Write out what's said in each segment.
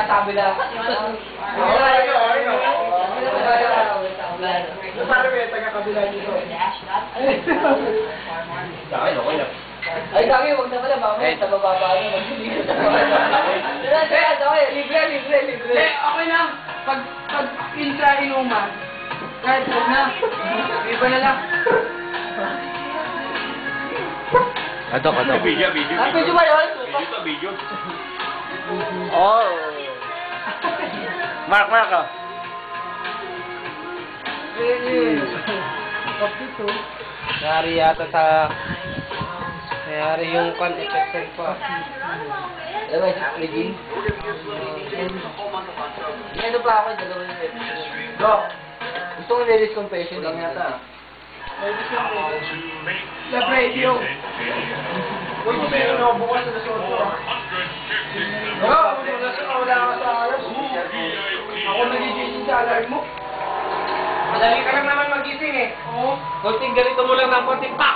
sabi na. Nasabi ko yung taga-kabila dito. Sa akin, okay lang. Ay, sabi, huwag na pala, mamaya sa bababa ano, magsiligot sa bababa. Libre. Okay lang. Pag intra-inuman, kahit huwag na. Iba na lang. Adok. Video. Video ba yun? Video. Oh. Mark ah. Nayari yata nayari yung effect pa. Ano ba, Regine? Ano pa ako, dalawa yung episode. Go! Gusto ko ladies confession lang yata. Love radio. Uy, sino bukas na soto? Wala ka sa alas. Ako nagigising sa alarm mo. Madali ka lang naman magising eh. Oo. Konting ganito mo lang ng konting pak!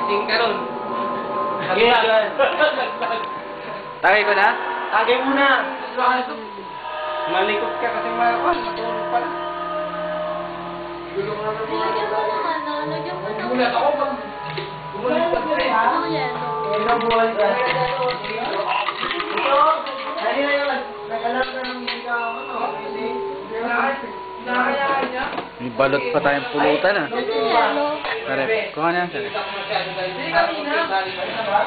Kasing ka nun. Tagay yan. Tagay ko na? Tagay mo na. Malikot ka kasi matulog pala. Nilagyan mo ng ano, lagyan mo ng... Gulat ako pag gumulat ka eh. Ano yan? Nabuhay ka. Ito, dahil na yun, nag-alam na ng hindi ka, Nakakayaan niya? May balot pa tayong pulutan ah. Ito yelo. Sarap. Kuha na yan, sarap. Hindi kanina. Tagay ko na ba?